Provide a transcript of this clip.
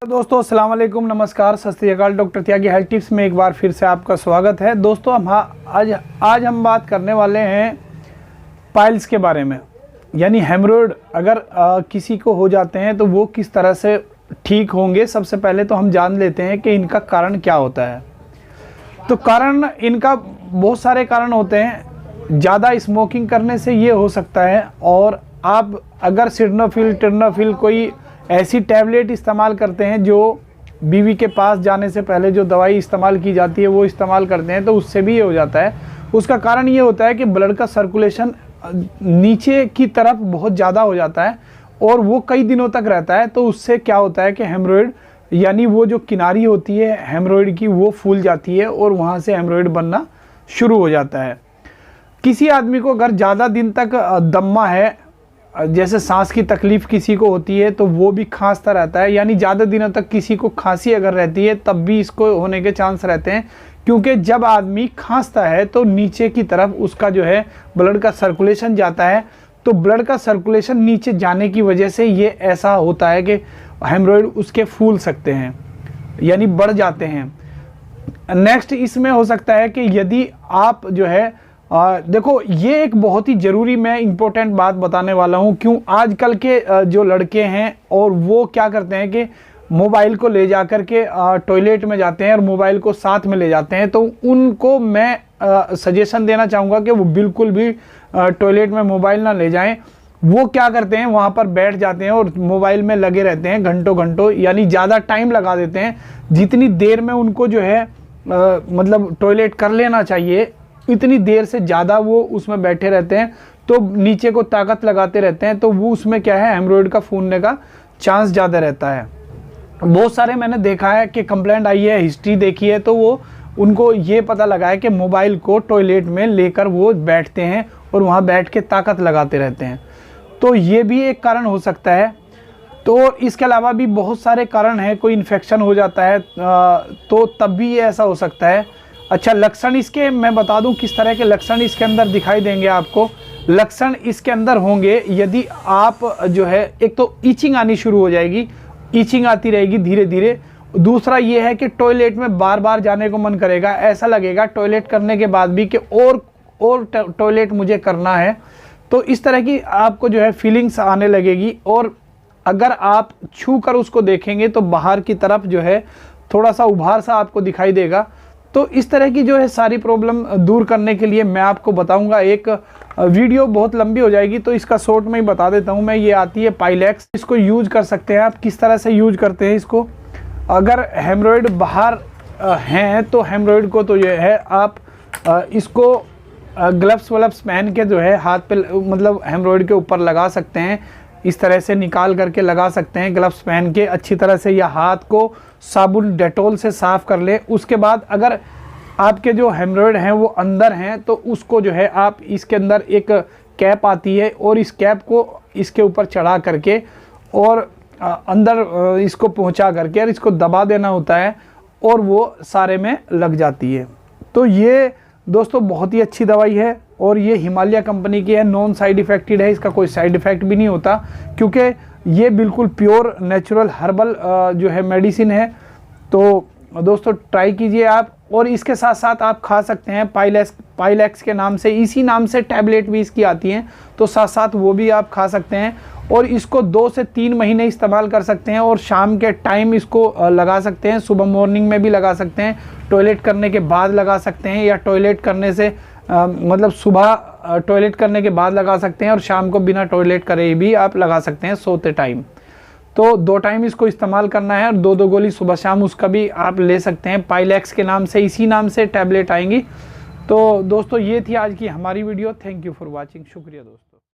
दोस्तों अस्सलाम वालेकुम, नमस्कार, सत श्री अकाल। डॉक्टर त्यागी हेल्थ टिप्स में एक बार फिर से आपका स्वागत है। दोस्तों आज हम बात करने वाले हैं पाइल्स के बारे में, यानी हेमरोइड अगर किसी को हो जाते हैं तो वो किस तरह से ठीक होंगे। सबसे पहले तो हम जान लेते हैं कि इनका कारण क्या होता है। तो कारण इनका बहुत सारे कारण होते हैं। ज़्यादा स्मोकिंग करने से ये हो सकता है, और आप अगर सिडनोफिल टेर्नोफिल कोई ऐसी टैबलेट इस्तेमाल करते हैं जो बीवी के पास जाने से पहले जो दवाई इस्तेमाल की जाती है वो इस्तेमाल करते हैं, तो उससे भी ये हो जाता है। उसका कारण ये होता है कि ब्लड का सर्कुलेशन नीचे की तरफ बहुत ज़्यादा हो जाता है और वो कई दिनों तक रहता है। तो उससे क्या होता है कि हेमरोइड यानी वो जो किनारी होती है हेमरोइड की वो फूल जाती है और वहाँ से हेमरोइड बनना शुरू हो जाता है। किसी आदमी को अगर ज़्यादा दिन तक दम्मा है, जैसे सांस की तकलीफ़ किसी को होती है तो वो भी खांसता रहता है, यानी ज़्यादा दिनों तक किसी को खांसी अगर रहती है तब भी इसको होने के चांस रहते हैं। क्योंकि जब आदमी खांसता है तो नीचे की तरफ उसका जो है ब्लड का सर्कुलेशन जाता है, तो ब्लड का सर्कुलेशन नीचे जाने की वजह से ये ऐसा होता है कि हेमरोइड उसके फूल सकते हैं, यानी बढ़ जाते हैं। नेक्स्ट इसमें हो सकता है कि यदि आप जो है देखो, ये एक बहुत ही ज़रूरी मैं इम्पोर्टेंट बात बताने वाला हूँ। क्यों आजकल के जो लड़के हैं और वो क्या करते हैं कि मोबाइल को ले जा कर के टॉयलेट में जाते हैं और मोबाइल को साथ में ले जाते हैं। तो उनको मैं सजेशन देना चाहूँगा कि वो बिल्कुल भी टॉयलेट में मोबाइल ना ले जाएं। वो क्या करते हैं, वहाँ पर बैठ जाते हैं और मोबाइल में लगे रहते हैं घंटों घंटों, यानी ज़्यादा टाइम लगा देते हैं। जितनी देर में उनको जो है मतलब टॉयलेट कर लेना चाहिए, इतनी देर से ज़्यादा वो उसमें बैठे रहते हैं, तो नीचे को ताकत लगाते रहते हैं, तो वो उसमें क्या है हेमरोइड का फूलने का चांस ज़्यादा रहता है। बहुत सारे मैंने देखा है कि कंप्लेंट आई है, हिस्ट्री देखी है, तो वो उनको ये पता लगा है कि मोबाइल को टॉयलेट में लेकर वो बैठते हैं और वहाँ बैठ के ताकत लगाते रहते हैं। तो ये भी एक कारण हो सकता है। तो इसके अलावा भी बहुत सारे कारण हैं। कोई इन्फेक्शन हो जाता है तो तब भी ये ऐसा हो सकता है। अच्छा, लक्षण इसके मैं बता दूं किस तरह के लक्षण इसके अंदर दिखाई देंगे आपको। लक्षण इसके अंदर होंगे, यदि आप जो है, एक तो ईचिंग आनी शुरू हो जाएगी, ईचिंग आती रहेगी धीरे धीरे। दूसरा ये है कि टॉयलेट में बार बार जाने को मन करेगा, ऐसा लगेगा टॉयलेट करने के बाद भी कि और टॉयलेट मुझे करना है। तो इस तरह की आपको जो है फीलिंग्स आने लगेगी, और अगर आप छू कर उसको देखेंगे तो बाहर की तरफ जो है थोड़ा सा उभार सा आपको दिखाई देगा। तो इस तरह की जो है सारी प्रॉब्लम दूर करने के लिए मैं आपको बताऊंगा। एक वीडियो बहुत लंबी हो जाएगी तो इसका शॉर्ट में ही बता देता हूं मैं। ये आती है पाइलेक्स, इसको यूज कर सकते हैं आप। किस तरह से यूज करते हैं इसको, अगर हेमरोइड बाहर हैं तो हेमरोइड को तो ये है आप इसको ग्लव्स वल्व्स पहन के जो है हाथ पे मतलब हेमरोइड के ऊपर लगा सकते हैं। इस तरह से निकाल करके लगा सकते हैं ग्लव्स पहन के अच्छी तरह से, या हाथ को साबुन डेटॉल से साफ़ कर ले। उसके बाद अगर आपके जो हेमरोइड हैं वो अंदर हैं तो उसको जो है आप इसके अंदर एक कैप आती है और इस कैप को इसके ऊपर चढ़ा करके और अंदर इसको पहुंचा करके और इसको दबा देना होता है और वो सारे में लग जाती है। तो ये दोस्तों बहुत ही अच्छी दवाई है और ये हिमालय कंपनी की है, नॉन साइड इफेक्टेड है, इसका कोई साइड इफ़ेक्ट भी नहीं होता, क्योंकि ये बिल्कुल प्योर नेचुरल हर्बल जो है मेडिसिन है। तो दोस्तों ट्राई कीजिए आप, और इसके साथ साथ आप खा सकते हैं पाइलेक्स के नाम से, इसी नाम से टैबलेट भी इसकी आती हैं, तो साथ साथ वो भी आप खा सकते हैं। और इसको 2 से 3 महीने इस्तेमाल कर सकते हैं, और शाम के टाइम इसको लगा सकते हैं, सुबह मॉर्निंग में भी लगा सकते हैं, टॉयलेट करने के बाद लगा सकते हैं, या टॉयलेट करने से मतलब सुबह टॉयलेट करने के बाद लगा सकते हैं, और शाम को बिना टॉयलेट करे भी आप लगा सकते हैं सोते टाइम। तो 2 टाइम इसको इस्तेमाल करना है, और 2-2 गोली सुबह शाम उसका भी आप ले सकते हैं। पाइलेक्स के नाम से, इसी नाम से टैबलेट आएंगी। तो दोस्तों ये थी आज की हमारी video. Thank you for watching. शुक्रिया दोस्तों।